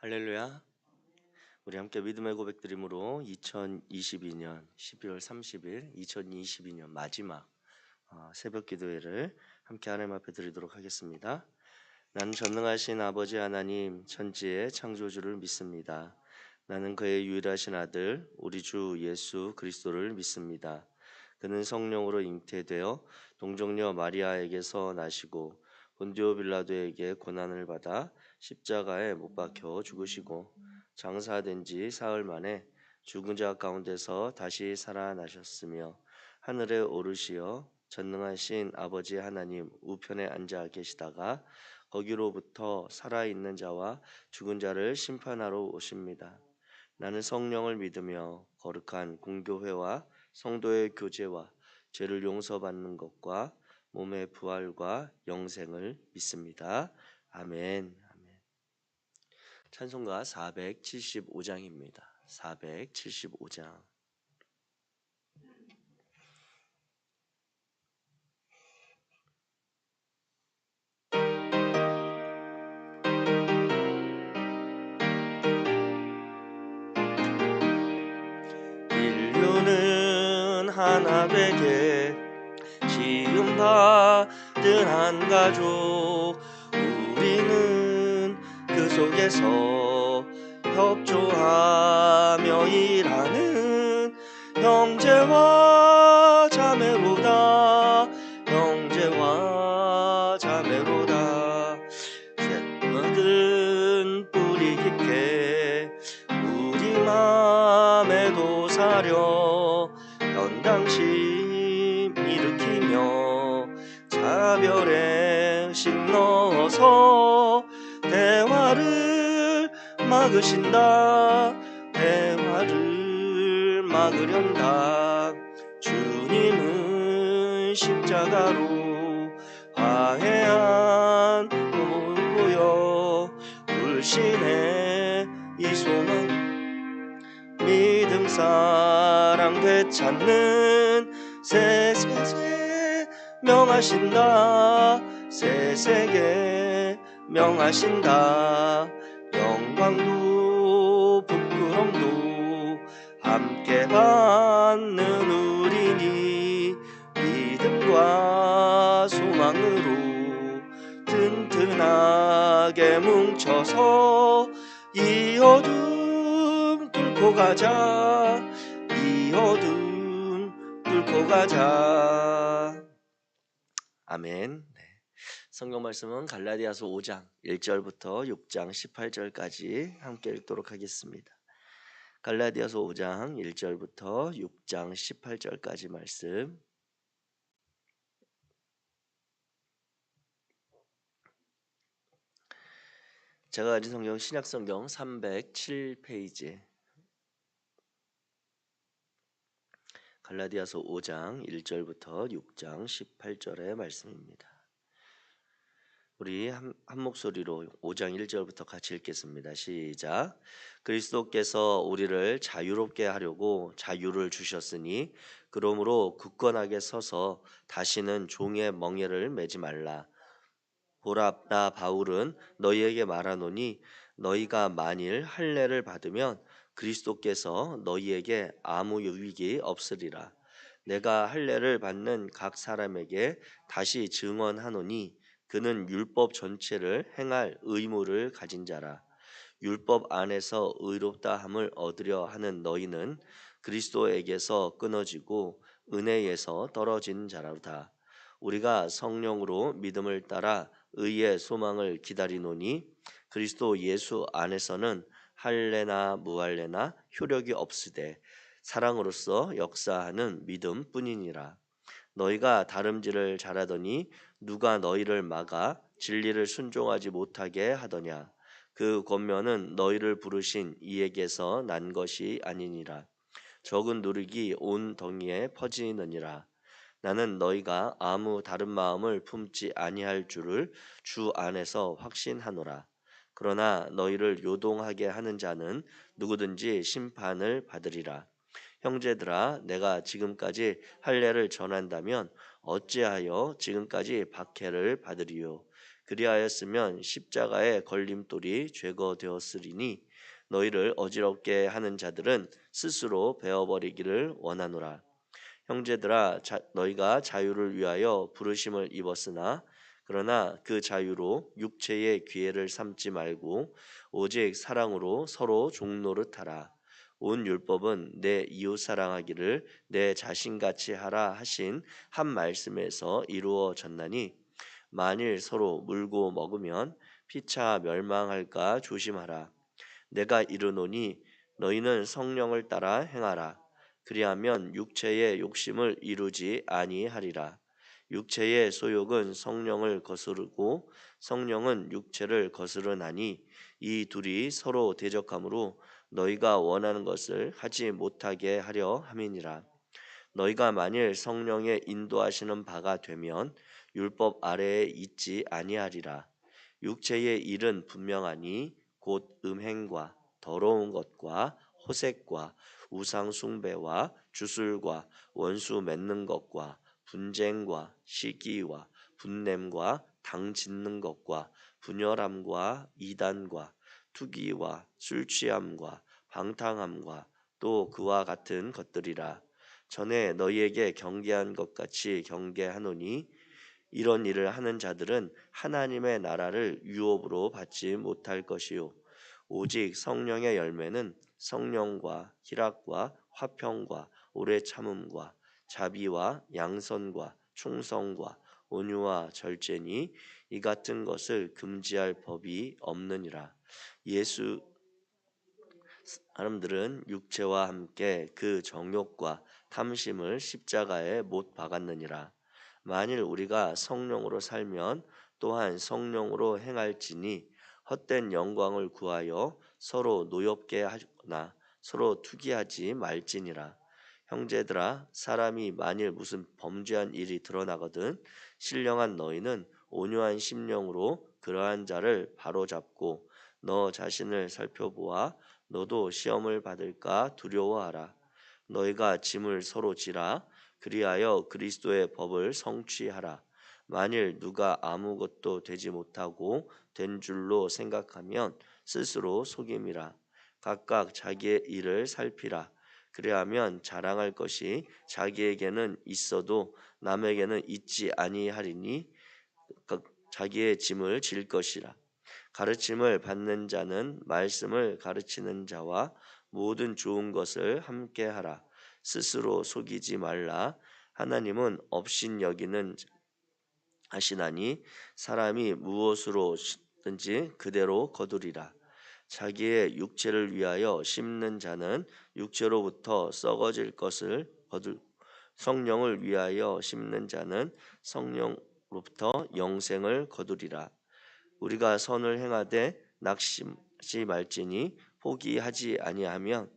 할렐루야. 우리 함께 믿음의 고백드림으로 2022년 12월 30일 2022년 마지막 새벽 기도회를 함께 하나님 앞에 드리도록 하겠습니다. 나는 전능하신 아버지 하나님 천지의 창조주를 믿습니다. 나는 그의 유일하신 아들 우리 주 예수 그리스도를 믿습니다. 그는 성령으로 잉태되어 동정녀 마리아에게서 나시고 본디오 빌라도에게 고난을 받아 십자가에 못 박혀 죽으시고 장사된 지 사흘 만에 죽은 자 가운데서 다시 살아나셨으며 하늘에 오르시어 전능하신 아버지 하나님 우편에 앉아 계시다가 거기로부터 살아있는 자와 죽은 자를 심판하러 오십니다. 나는 성령을 믿으며 거룩한 공교회와 성도의 교제와 죄를 용서받는 것과 몸의 부활과 영생을 믿습니다. 아멘. 찬송가 475장입니다. 475장. 인류는 하나 되게 지음 받은 한 가족, 우리는 그 속에서 협조하며 일하는 형제와 자매로다. 형제와 자매로다. 모든 뿌리 깊게 우리 맘에도 사려 연당심 일으키며 차별의 심 넣어서 대화를 막으신다. 대화를 막으련다. 주님은 십자가로 화해한 부부여 불신의 이 소망 믿음 사랑 되찾는 세세계 명하신다. 세세계 명하신다. 영광도 부끄럼도 함께 받는 우리니 믿음과 소망으로 튼튼하게 뭉쳐서 이 어둠 뚫고 가자. 이 어둠 뚫고 가자. 아멘. 성경 말씀은 갈라디아서 5장 1절부터 6장 18절까지 함께 읽도록 하겠습니다. 갈라디아서 5장 1절부터 6장 18절까지 말씀. 제가 가진 성경 신약성경 307페이지 갈라디아서 5장 1절부터 6장 18절의 말씀입니다. 우리 한 목소리로 5장 1절부터 같이 읽겠습니다. 시작. 그리스도께서 우리를 자유롭게 하려고 자유를 주셨으니 그러므로 굳건하게 서서 다시는 종의 멍에를 매지 말라. 보라, 나 바울은 너희에게 말하노니 너희가 만일 할례를 받으면 그리스도께서 너희에게 아무 유익이 없으리라. 내가 할례를 받는 각 사람에게 다시 증언하노니 그는 율법 전체를 행할 의무를 가진 자라. 율법 안에서 의롭다 함을 얻으려 하는 너희는 그리스도에게서 끊어지고 은혜에서 떨어진 자라다. 우리가 성령으로 믿음을 따라 의의 소망을 기다리노니 그리스도 예수 안에서는 할례나 무할례나 효력이 없으되 사랑으로서 역사하는 믿음뿐이니라. 너희가 다름질을 잘하더니 누가 너희를 막아 진리를 순종하지 못하게 하더냐. 그 권면은 너희를 부르신 이에게서 난 것이 아니니라. 적은 누룩이 온 덩이에 퍼지느니라. 나는 너희가 아무 다른 마음을 품지 아니할 줄을 주 안에서 확신하노라. 그러나 너희를 요동하게 하는 자는 누구든지 심판을 받으리라. 형제들아, 내가 지금까지 할례를 전한다면 어찌하여 지금까지 박해를 받으리요? 그리하였으면 십자가의 걸림돌이 제거되었으리니 너희를 어지럽게 하는 자들은 스스로 베어버리기를 원하노라. 형제들아, 너희가 자유를 위하여 부르심을 입었으나 그러나 그 자유로 육체의 기회를 삼지 말고 오직 사랑으로 서로 종노릇하라. 온 율법은 내 이웃 사랑하기를 내 자신같이 하라 하신 한 말씀에서 이루어졌나니 만일 서로 물고 먹으면 피차 멸망할까 조심하라. 내가 이르노니 너희는 성령을 따라 행하라. 그리하면 육체의 욕심을 이루지 아니하리라. 육체의 소욕은 성령을 거스르고 성령은 육체를 거스르나니 이 둘이 서로 대적하므로 너희가 원하는 것을 하지 못하게 하려 함이니라. 너희가 만일 성령의 인도하시는 바가 되면 율법 아래에 있지 아니하리라. 육체의 일은 분명하니 곧 음행과 더러운 것과 호색과 우상 숭배와 주술과 원수 맺는 것과 분쟁과 시기와 분냄과 당 짓는 것과 분열함과 이단과 투기와 술 취함과 방탕함과 또 그와 같은 것들이라. 전에 너희에게 경계한 것 같이 경계하노니 이런 일을 하는 자들은 하나님의 나라를 유업으로 받지 못할 것이요 오직 성령의 열매는 성령과 희락과 화평과 오래 참음과 자비와 양선과 충성과 온유와 절제니 이 같은 것을 금지할 법이 없느니라. 예수 사람들은 육체와 함께 그 정욕과 탐심을 십자가에 못 박았느니라. 만일 우리가 성령으로 살면 또한 성령으로 행할지니 헛된 영광을 구하여 서로 노엽게 하거나 서로 투기하지 말지니라. 형제들아, 사람이 만일 무슨 범죄한 일이 드러나거든 신령한 너희는 온유한 심령으로 그러한 자를 바로잡고 너 자신을 살펴보아 너도 시험을 받을까 두려워하라. 너희가 짐을 서로 지라. 그리하여 그리스도의 법을 성취하라. 만일 누가 아무것도 되지 못하고 된 줄로 생각하면 스스로 속임이라. 각각 자기의 일을 살피라. 그리하면 자랑할 것이 자기에게는 있어도 남에게는 있지 아니하리니 자기의 짐을 질 것이라. 가르침을 받는 자는 말씀을 가르치는 자와 모든 좋은 것을 함께 하라. 스스로 속이지 말라. 하나님은 업신 여기는 하시나니 사람이 무엇으로든지 그대로 거두리라. 자기의 육체를 위하여 심는 자는 육체로부터 썩어질 것을 거둘 성령을 위하여 심는 자는 성령로부터 영생을 거두리라. 우리가 선을 행하되 낙심하지 말지니 포기하지 아니하면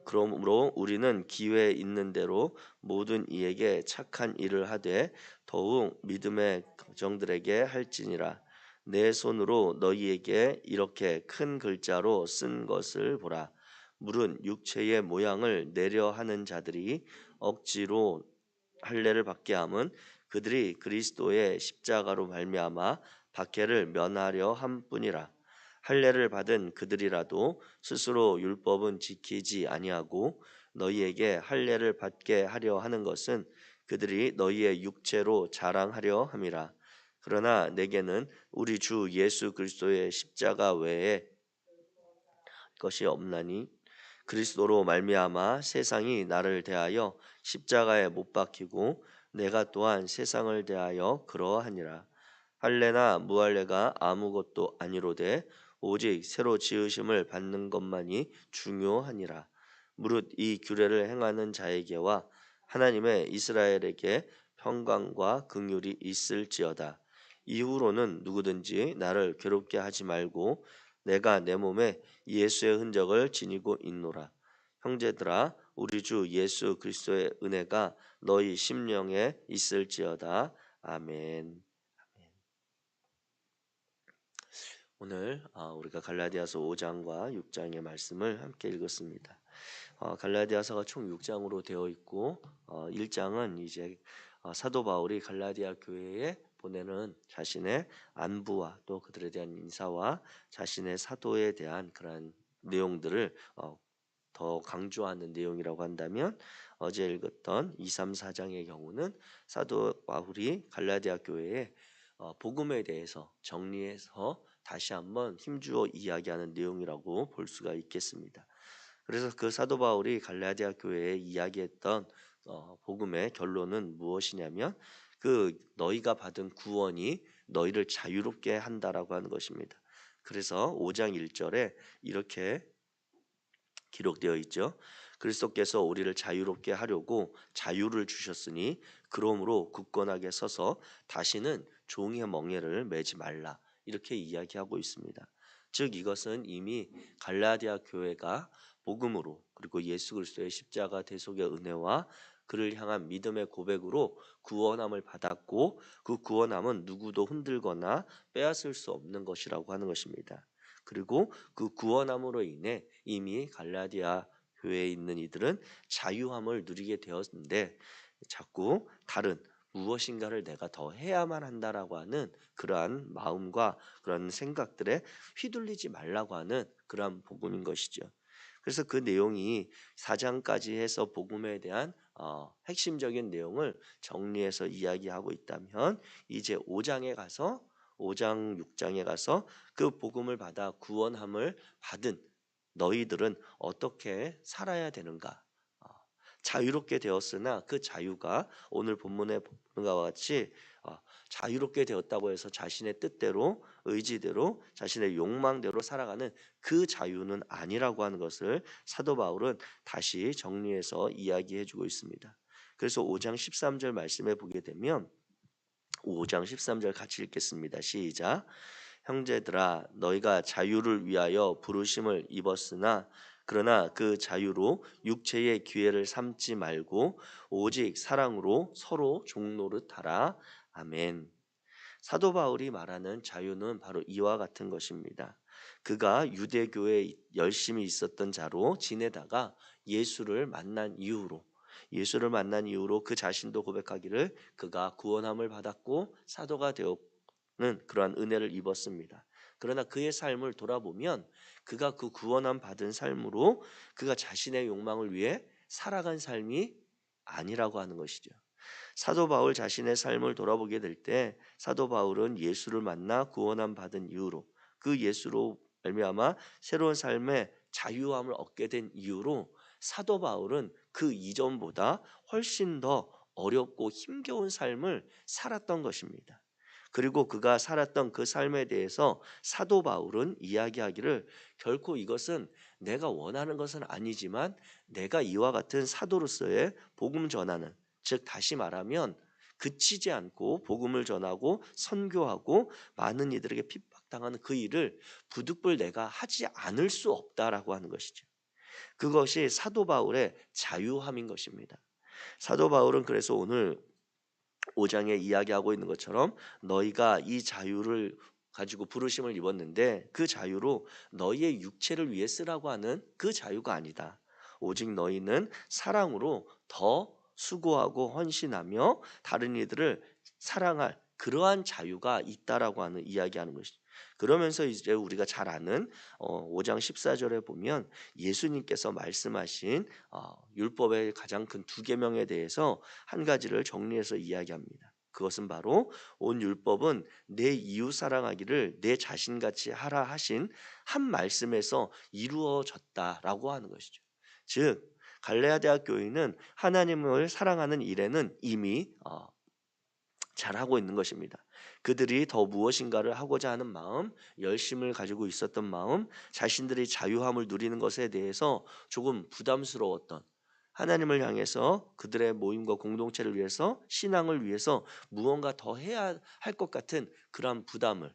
그러므로 우리는 기회 있는 대로 모든 이에게 착한 일을 하되 더욱 믿음의 정들에게 할지니라. 내 손으로 너희에게 이렇게 큰 글자로 쓴 것을 보라. 물은 육체의 모양을 내려 하는 자들이 억지로 할례를 받게 함은 그들이 그리스도의 십자가로 말미암아 박해를 면하려 함뿐이라. 할례를 받은 그들이라도 스스로 율법은 지키지 아니하고 너희에게 할례를 받게 하려 하는 것은 그들이 너희의 육체로 자랑하려 함이라. 그러나 내게는 우리 주 예수 그리스도의 십자가 외에 것이 없나니 그리스도로 말미암아 세상이 나를 대하여 십자가에 못 박히고 내가 또한 세상을 대하여 그러하니라. 할례나 무할례가 아무것도 아니로되 오직 새로 지으심을 받는 것만이 중요하니라. 무릇 이 규례를 행하는 자에게와 하나님의 이스라엘에게 평강과 긍휼이 있을지어다. 이후로는 누구든지 나를 괴롭게 하지 말고 내가 내 몸에 예수의 흔적을 지니고 있노라. 형제들아, 우리 주 예수 그리스도의 은혜가 너희 심령에 있을지어다. 아멘. 오늘 우리가 갈라디아서 5장과 6장의 말씀을 함께 읽었습니다. 갈라디아서가 총 6장으로 되어 있고 1장은 이제 사도 바울이 갈라디아 교회에 보내는 자신의 안부와 또 그들에 대한 인사와 자신의 사도에 대한 그러한 내용들을 더 강조하는 내용이라고 한다면, 어제 읽었던 2, 3, 4장의 경우는 사도 바울이 갈라디아 교회에 복음에 대해서 정리해서 다시 한번 힘주어 이야기하는 내용이라고 볼 수가 있겠습니다. 그래서 그 사도 바울이 갈라디아 교회에 이야기했던 복음의 결론은 무엇이냐면, 그 너희가 받은 구원이 너희를 자유롭게 한다라고 하는 것입니다. 그래서 5장 1절에 이렇게 기록되어 있죠. 그리스도께서 우리를 자유롭게 하려고 자유를 주셨으니 그러므로 굳건하게 서서 다시는 종의 멍에를 매지 말라, 이렇게 이야기하고 있습니다. 즉 이것은 이미 갈라디아 교회가 복음으로, 그리고 예수 그리스도의 십자가 대속의 은혜와 그를 향한 믿음의 고백으로 구원함을 받았고, 그 구원함은 누구도 흔들거나 빼앗을 수 없는 것이라고 하는 것입니다. 그리고 그 구원함으로 인해 이미 갈라디아 교회에 있는 이들은 자유함을 누리게 되었는데, 자꾸 다른 무엇인가를 내가 더 해야만 한다라고 하는 그러한 마음과 그런 생각들에 휘둘리지 말라고 하는 그러한 복음인 것이죠. 그래서 그 내용이 4장까지 해서 복음에 대한 핵심적인 내용을 정리해서 이야기하고 있다면, 이제 5장 6장에 가서 그 복음을 받아 구원함을 받은 너희들은 어떻게 살아야 되는가? 자유롭게 되었으나 그 자유가 오늘 본문에 보는 것과 같이 자유롭게 되었다고 해서 자신의 뜻대로, 의지대로, 자신의 욕망대로 살아가는 그 자유는 아니라고 하는 것을 사도 바울은 다시 정리해서 이야기해 주고 있습니다. 그래서 5장 13절 말씀에 보게 되면, 5장 13절 같이 읽겠습니다. 시작. 형제들아, 너희가 자유를 위하여 부르심을 입었으나 그러나 그 자유로 육체의 기회를 삼지 말고 오직 사랑으로 서로 종노릇하라. 아멘. 사도 바울이 말하는 자유는 바로 이와 같은 것입니다. 그가 유대교에 열심히 있었던 자로 지내다가 예수를 만난 이후로 그 자신도 고백하기를 그가 구원함을 받았고 사도가 되었는 그러한 은혜를 입었습니다. 그러나 그의 삶을 돌아보면 그가 그 구원함 받은 삶으로 그가 자신의 욕망을 위해 살아간 삶이 아니라고 하는 것이죠. 사도 바울 자신의 삶을 돌아보게 될 때, 사도 바울은 예수를 만나 구원함 받은 이후로, 그 예수로 말미암아 새로운 삶의 자유함을 얻게 된 이후로, 사도 바울은 그 이전보다 훨씬 더 어렵고 힘겨운 삶을 살았던 것입니다. 그리고 그가 살았던 그 삶에 대해서 사도 바울은 이야기하기를, 결코 이것은 내가 원하는 것은 아니지만 내가 이와 같은 사도로서의 복음 전하는, 즉 다시 말하면 그치지 않고 복음을 전하고 선교하고 많은 이들에게 핍박당하는 그 일을 부득불 내가 하지 않을 수 없다라고 하는 것이죠. 그것이 사도 바울의 자유함인 것입니다. 사도 바울은 그래서 오늘 5장에 이야기하고 있는 것처럼 너희가 이 자유를 가지고 부르심을 입었는데 그 자유로 너희의 육체를 위해 쓰라고 하는 그 자유가 아니다. 오직 너희는 사랑으로 더 수고하고 헌신하며 다른 이들을 사랑할 그러한 자유가 있다라고 하는 이야기하는 것이죠. 그러면서 이제 우리가 잘 아는 5장 14절에 보면 예수님께서 말씀하신 율법의 가장 큰 두 계명에 대해서 한 가지를 정리해서 이야기합니다. 그것은 바로 온 율법은 내 이웃 사랑하기를 내 자신같이 하라 하신 한 말씀에서 이루어졌다라고 하는 것이죠. 즉 갈라디아 교인은 하나님을 사랑하는 일에는 이미 잘하고 있는 것입니다. 그들이 더 무엇인가를 하고자 하는 마음, 열심을 가지고 있었던 마음, 자신들이 자유함을 누리는 것에 대해서 조금 부담스러웠던, 하나님을 향해서 그들의 모임과 공동체를 위해서, 신앙을 위해서 무언가 더 해야 할 것 같은 그러한 부담을,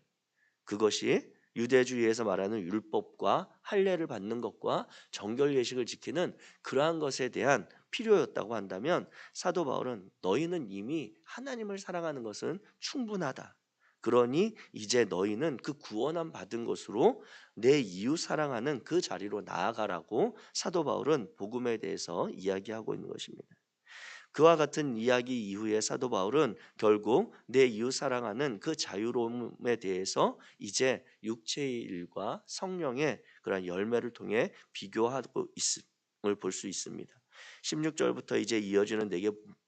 그것이 유대주의에서 말하는 율법과 할례를 받는 것과 정결 예식을 지키는 그러한 것에 대한 필요였다고 한다면, 사도 바울은 너희는 이미 하나님을 사랑하는 것은 충분하다. 그러니 이제 너희는 그 구원함 받은 것으로 내 이웃 사랑하는 그 자리로 나아가라고 사도 바울은 복음에 대해서 이야기하고 있는 것입니다. 그와 같은 이야기 이후에 사도 바울은 결국 내 이웃 사랑하는 그 자유로움에 대해서 이제 육체의 일과 성령의 그런 열매를 통해 비교하고 있음을 볼 수 있습니다. 16절부터 이제 이어지는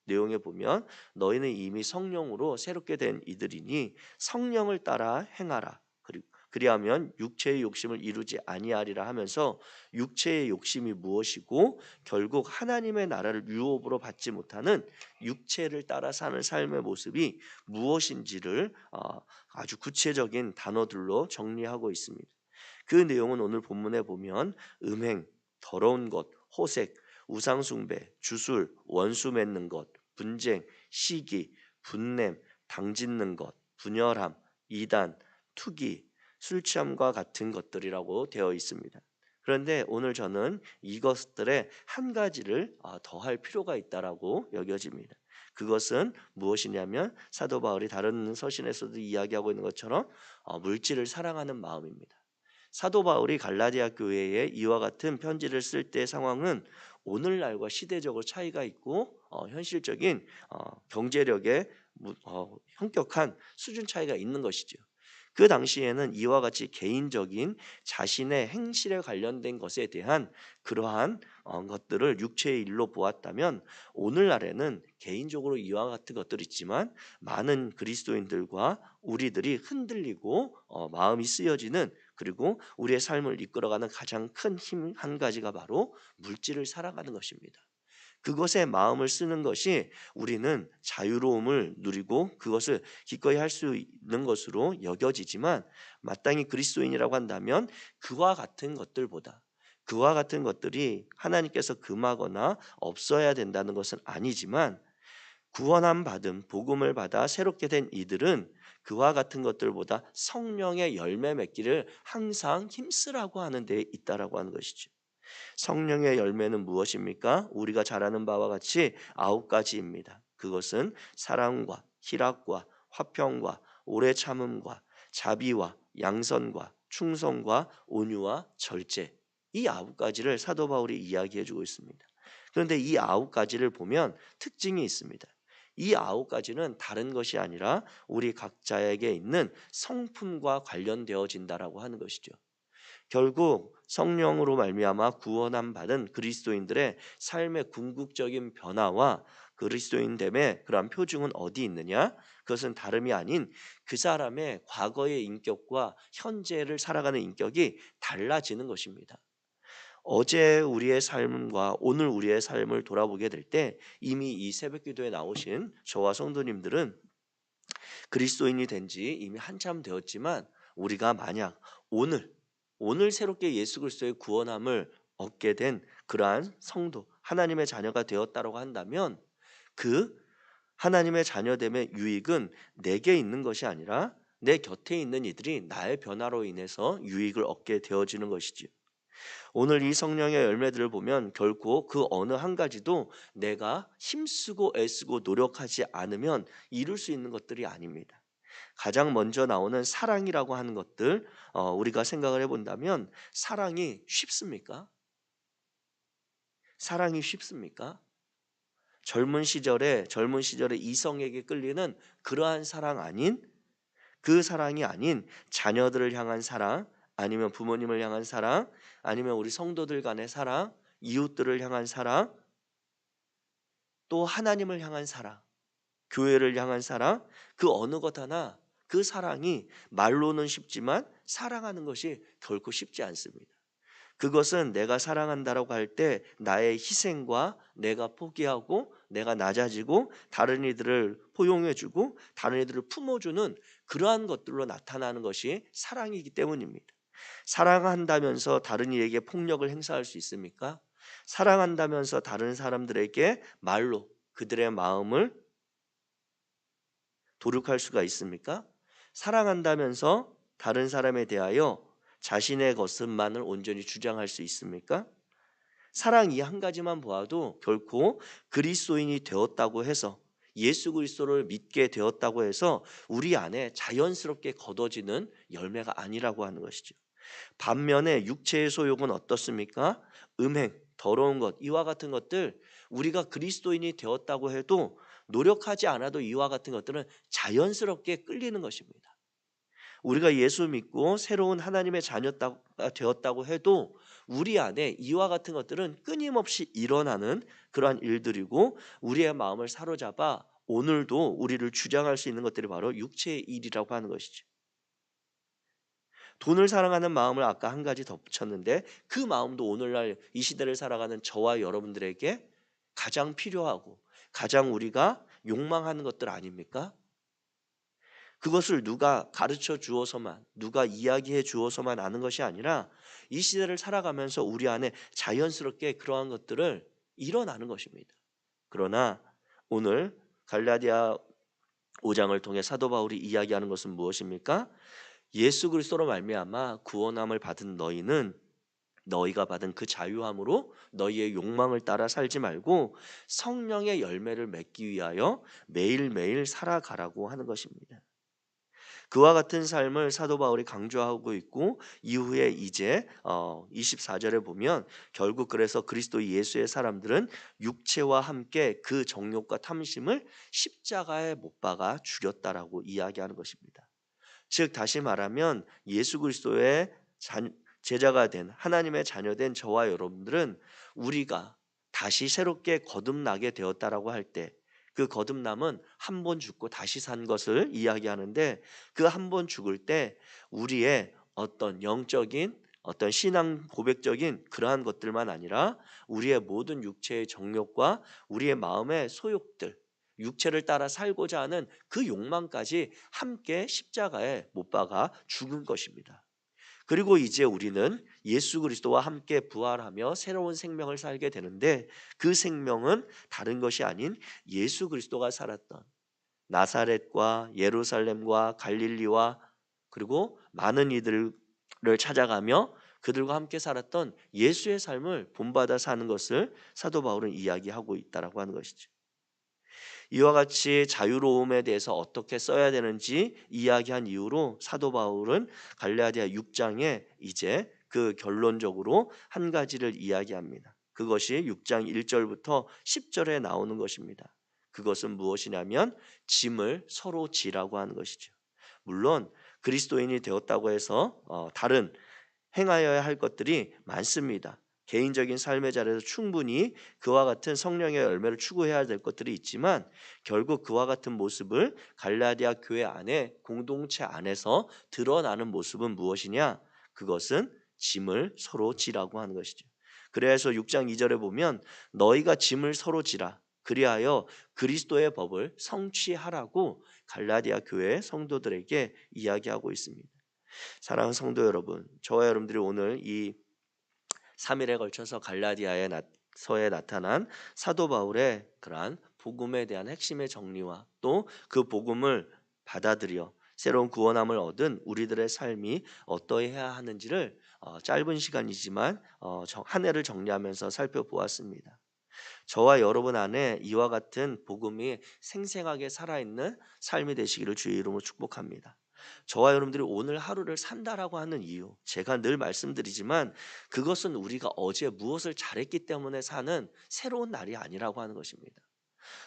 내용에 보면 너희는 이미 성령으로 새롭게 된 이들이니 성령을 따라 행하라. 그리고 그리하면 육체의 욕심을 이루지 아니하리라 하면서 육체의 욕심이 무엇이고 결국 하나님의 나라를 유업으로 받지 못하는 육체를 따라 사는 삶의 모습이 무엇인지를 아주 구체적인 단어들로 정리하고 있습니다. 그 내용은 오늘 본문에 보면 음행, 더러운 것, 호색, 우상숭배, 주술, 원수 맺는 것, 분쟁, 시기, 분냄, 당짓는 것, 분열함, 이단, 투기, 술 취함과 같은 것들이라고 되어 있습니다. 그런데 오늘 저는 이것들의 한 가지를 더할 필요가 있다라고 여겨집니다. 그것은 무엇이냐면 사도 바울이 다른 서신에서도 이야기하고 있는 것처럼 물질을 사랑하는 마음입니다. 사도 바울이 갈라디아 교회에 이와 같은 편지를 쓸 때 상황은 오늘날과 시대적으로 차이가 있고 현실적인 경제력의 현격한 수준 차이가 있는 것이죠. 그 당시에는 이와 같이 개인적인 자신의 행실에 관련된 것에 대한 그러한 것들을 육체의 일로 보았다면 오늘날에는 개인적으로 이와 같은 것들이 있지만 많은 그리스도인들과 우리들이 흔들리고 마음이 쓰여지는 그리고 우리의 삶을 이끌어가는 가장 큰 힘 한 가지가 바로 물질을 살아가는 것입니다. 그것에 마음을 쓰는 것이 우리는 자유로움을 누리고 그것을 기꺼이 할 수 있는 것으로 여겨지지만 마땅히 그리스도인이라고 한다면 그와 같은 것들보다 그와 같은 것들이 하나님께서 금하거나 없어야 된다는 것은 아니지만 구원함 받은 복음을 받아 새롭게 된 이들은 그와 같은 것들보다 성령의 열매 맺기를 항상 힘쓰라고 하는 데 있다라고 하는 것이죠. 성령의 열매는 무엇입니까? 우리가 잘 아는 바와 같이 9가지입니다. 그것은 사랑과 희락과 화평과 오래 참음과 자비와 양선과 충성과 온유와 절제. 이 9가지를 사도 바울이 이야기해 주고 있습니다. 그런데 이 9가지를 보면 특징이 있습니다. 이 9가지는 다른 것이 아니라 우리 각자에게 있는 성품과 관련되어진다라고 하는 것이죠. 결국 성령으로 말미암아 구원함 받은 그리스도인들의 삶의 궁극적인 변화와 그리스도인됨의 그러한 표징은 어디 있느냐? 그것은 다름이 아닌 그 사람의 과거의 인격과 현재를 살아가는 인격이 달라지는 것입니다. 어제 우리의 삶과 오늘 우리의 삶을 돌아보게 될 때 이미 이 새벽기도에 나오신 저와 성도님들은 그리스도인이 된 지 이미 한참 되었지만 우리가 만약 오늘 새롭게 예수 그리스도의 구원함을 얻게 된 그러한 성도 하나님의 자녀가 되었다고 한다면 그 하나님의 자녀됨의 유익은 내게 있는 것이 아니라 내 곁에 있는 이들이 나의 변화로 인해서 유익을 얻게 되어지는 것이지요. 오늘 이 성령의 열매들을 보면 결코 그 어느 한 가지도 내가 힘쓰고 애쓰고 노력하지 않으면 이룰 수 있는 것들이 아닙니다. 가장 먼저 나오는 사랑이라고 하는 것들 우리가 생각을 해본다면 사랑이 쉽습니까? 사랑이 쉽습니까? 젊은 시절에 이성에게 끌리는 그러한 사랑 아닌 그 사랑이 아닌 자녀들을 향한 사랑 아니면 부모님을 향한 사랑 아니면 우리 성도들 간의 사랑 이웃들을 향한 사랑 또 하나님을 향한 사랑 교회를 향한 사랑 그 어느 것 하나 그 사랑이 말로는 쉽지만 사랑하는 것이 결코 쉽지 않습니다. 그것은 내가 사랑한다라고 할 때 나의 희생과 내가 포기하고 내가 낮아지고 다른 이들을 포용해주고 다른 이들을 품어주는 그러한 것들로 나타나는 것이 사랑이기 때문입니다. 사랑한다면서 다른 이에게 폭력을 행사할 수 있습니까? 사랑한다면서 다른 사람들에게 말로 그들의 마음을 도륙할 수가 있습니까? 사랑한다면서 다른 사람에 대하여 자신의 것만을 온전히 주장할 수 있습니까? 사랑 이 한 가지만 보아도 결코 그리스도인이 되었다고 해서 예수 그리스도를 믿게 되었다고 해서 우리 안에 자연스럽게 걷어지는 열매가 아니라고 하는 것이죠. 반면에 육체의 소욕은 어떻습니까? 음행, 더러운 것, 이와 같은 것들, 우리가 그리스도인이 되었다고 해도 노력하지 않아도 이와 같은 것들은 자연스럽게 끌리는 것입니다. 우리가 예수 믿고 새로운 하나님의 자녀가 되었다고 해도 우리 안에 이와 같은 것들은 끊임없이 일어나는 그러한 일들이고, 우리의 마음을 사로잡아 오늘도 우리를 주장할 수 있는 것들이 바로 육체의 일이라고 하는 것이죠. 돈을 사랑하는 마음을 아까 한 가지 덧붙였는데, 그 마음도 오늘날 이 시대를 살아가는 저와 여러분들에게 가장 필요하고 가장 우리가 욕망하는 것들 아닙니까? 그것을 누가 가르쳐 주어서만, 누가 이야기해 주어서만 아는 것이 아니라 이 시대를 살아가면서 우리 안에 자연스럽게 그러한 것들을 일어나는 것입니다. 그러나 오늘 갈라디아 5장을 통해 사도 바울이 이야기하는 것은 무엇입니까? 예수 그리스도로 말미암아 구원함을 받은 너희는 너희가 받은 그 자유함으로 너희의 욕망을 따라 살지 말고 성령의 열매를 맺기 위하여 매일매일 살아가라고 하는 것입니다. 그와 같은 삶을 사도 바울이 강조하고 있고, 이후에 이제 24절에 보면 결국 그래서 그리스도 예수의 사람들은 육체와 함께 그 정욕과 탐심을 십자가에 못 박아 죽였다라고 이야기하는 것입니다. 즉 다시 말하면 예수 그리스도의 제자가 된, 하나님의 자녀된 저와 여러분들은 우리가 다시 새롭게 거듭나게 되었다라고 할 때, 그 거듭남은 한 번 죽고 다시 산 것을 이야기하는데, 그 한 번 죽을 때 우리의 어떤 영적인, 어떤 신앙 고백적인 그러한 것들만 아니라 우리의 모든 육체의 정욕과 우리의 마음의 소욕들, 육체를 따라 살고자 하는 그 욕망까지 함께 십자가에 못 박아 죽은 것입니다. 그리고 이제 우리는 예수 그리스도와 함께 부활하며 새로운 생명을 살게 되는데, 그 생명은 다른 것이 아닌 예수 그리스도가 살았던 나사렛과 예루살렘과 갈릴리와 그리고 많은 이들을 찾아가며 그들과 함께 살았던 예수의 삶을 본받아 사는 것을 사도 바울은 이야기하고 있다라고 하는 것이죠. 이와 같이 자유로움에 대해서 어떻게 써야 되는지 이야기한 이후로 사도 바울은 갈라디아 6장에 이제 그 결론적으로 한 가지를 이야기합니다. 그것이 6장 1절부터 10절에 나오는 것입니다. 그것은 무엇이냐면 짐을 서로 지라고 하는 것이죠. 물론 그리스도인이 되었다고 해서 다른 행하여야 할 것들이 많습니다. 개인적인 삶의 자리에서 충분히 그와 같은 성령의 열매를 추구해야 될 것들이 있지만, 결국 그와 같은 모습을 갈라디아 교회 안에, 공동체 안에서 드러나는 모습은 무엇이냐? 그것은 짐을 서로 지라고 하는 것이죠. 그래서 6장 2절에 보면 너희가 짐을 서로 지라 그리하여 그리스도의 법을 성취하라고 갈라디아 교회 성도들에게 이야기하고 있습니다. 사랑하는 성도 여러분, 저와 여러분들이 오늘 이 3일에 걸쳐서 갈라디아의 서에 나타난 사도 바울의 그러한 복음에 대한 핵심의 정리와 또 그 복음을 받아들여 새로운 구원함을 얻은 우리들의 삶이 어떠해야 하는지를 짧은 시간이지만 한 해를 정리하면서 살펴보았습니다. 저와 여러분 안에 이와 같은 복음이 생생하게 살아있는 삶이 되시기를 주의 이름으로 축복합니다. 저와 여러분들이 오늘 하루를 산다라고 하는 이유, 제가 늘 말씀드리지만 그것은 우리가 어제 무엇을 잘했기 때문에 사는 새로운 날이 아니라고 하는 것입니다.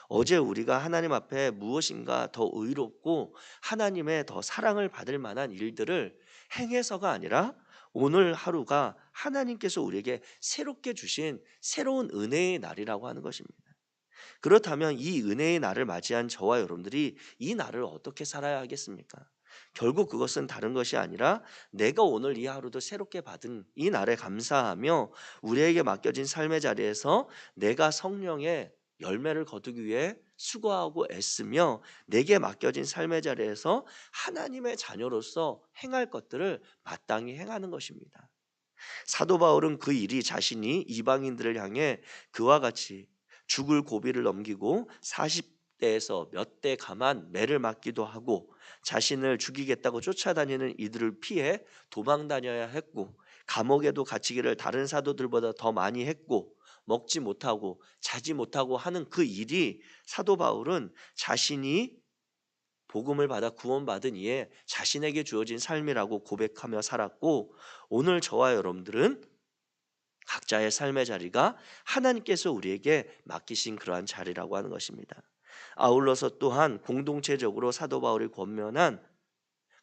어제 우리가 하나님 앞에 무엇인가 더 의롭고 하나님의 더 사랑을 받을 만한 일들을 행해서가 아니라 오늘 하루가 하나님께서 우리에게 새롭게 주신 새로운 은혜의 날이라고 하는 것입니다. 그렇다면 이 은혜의 날을 맞이한 저와 여러분들이 이 날을 어떻게 살아야 하겠습니까? 결국 그것은 다른 것이 아니라 내가 오늘 이 하루도 새롭게 받은 이 날에 감사하며 우리에게 맡겨진 삶의 자리에서 내가 성령의 열매를 거두기 위해 수고하고 애쓰며 내게 맡겨진 삶의 자리에서 하나님의 자녀로서 행할 것들을 마땅히 행하는 것입니다. 사도 바울은 그 일이 자신이 이방인들을 향해 그와 같이 죽을 고비를 넘기고 40대에서 몇 대 감한 매를 맞기도 하고 자신을 죽이겠다고 쫓아다니는 이들을 피해 도망 다녀야 했고, 감옥에도 갇히기를 다른 사도들보다 더 많이 했고, 먹지 못하고 자지 못하고 하는 그 일이 사도 바울은 자신이 복음을 받아 구원받은 이에 자신에게 주어진 삶이라고 고백하며 살았고, 오늘 저와 여러분들은 각자의 삶의 자리가 하나님께서 우리에게 맡기신 그러한 자리라고 하는 것입니다. 아울러서 또한 공동체적으로 사도 바울이 권면한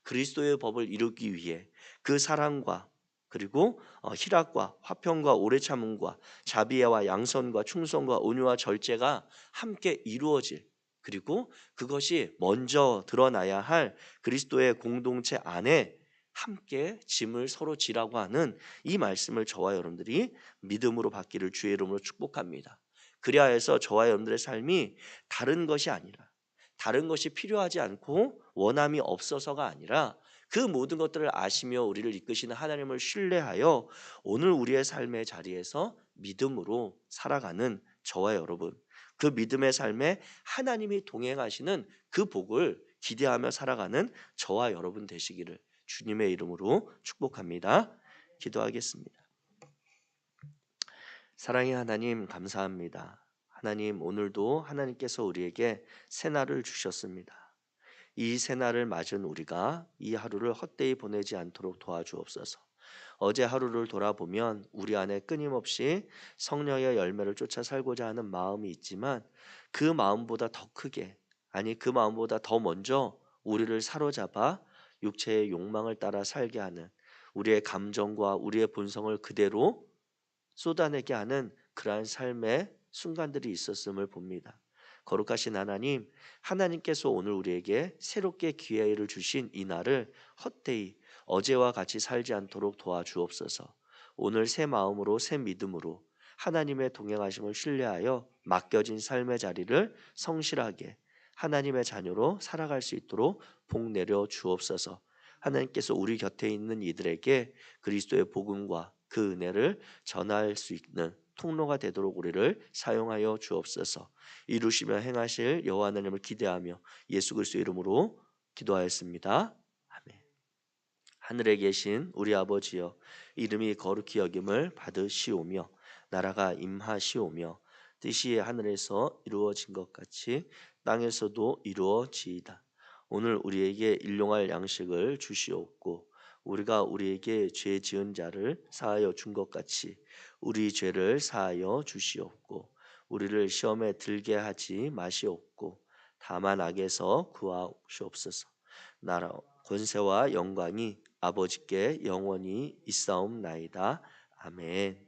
그리스도의 법을 이루기 위해 그 사랑과 그리고 희락과 화평과 오래 참음과 자비와 양선과 충성과 온유와 절제가 함께 이루어질, 그리고 그것이 먼저 드러나야 할 그리스도의 공동체 안에 함께 짐을 서로 지라고 하는 이 말씀을 저와 여러분들이 믿음으로 받기를 주의 이름으로 축복합니다. 그리하여 해서 저와 여러분들의 삶이 다른 것이 아니라, 다른 것이 필요하지 않고 원함이 없어서가 아니라, 그 모든 것들을 아시며 우리를 이끄시는 하나님을 신뢰하여 오늘 우리의 삶의 자리에서 믿음으로 살아가는 저와 여러분, 그 믿음의 삶에 하나님이 동행하시는 그 복을 기대하며 살아가는 저와 여러분 되시기를 주님의 이름으로 축복합니다. 기도하겠습니다. 사랑의 하나님, 감사합니다. 하나님, 오늘도 하나님께서 우리에게 새날을 주셨습니다. 이 새날을 맞은 우리가 이 하루를 헛되이 보내지 않도록 도와주옵소서. 어제 하루를 돌아보면 우리 안에 끊임없이 성령의 열매를 쫓아 살고자 하는 마음이 있지만, 그 마음보다 더 크게, 아니 그 마음보다 더 먼저 우리를 사로잡아 육체의 욕망을 따라 살게 하는, 우리의 감정과 우리의 본성을 그대로 쏟아내게 하는 그러한 삶의 순간들이 있었음을 봅니다. 거룩하신 하나님, 하나님께서 오늘 우리에게 새롭게 기회를 주신 이 날을 헛되이 어제와 같이 살지 않도록 도와주옵소서. 오늘 새 마음으로, 새 믿음으로 하나님의 동행하심을 신뢰하여 맡겨진 삶의 자리를 성실하게 하나님의 자녀로 살아갈 수 있도록 복 내려 주옵소서. 하나님께서 우리 곁에 있는 이들에게 그리스도의 복음과 그 은혜를 전할 수 있는 통로가 되도록 우리를 사용하여 주옵소서. 이루시며 행하실 여호와 하나님을 기대하며 예수 그리스도의 이름으로 기도하였습니다. 아멘. 하늘에 계신 우리 아버지여, 이름이 거룩히 여김을 받으시오며 나라가 임하시오며 뜻이 하늘에서 이루어진 것 같이 땅에서도 이루어지이다. 오늘 우리에게 일용할 양식을 주시옵고, 우리가 우리에게 죄 지은 자를 사하여 준 것 같이 우리 죄를 사하여 주시옵고, 우리를 시험에 들게 하지 마시옵고 다만 악에서 구하시옵소서. 나라 권세와 영광이 아버지께 영원히 있사옵나이다. 아멘.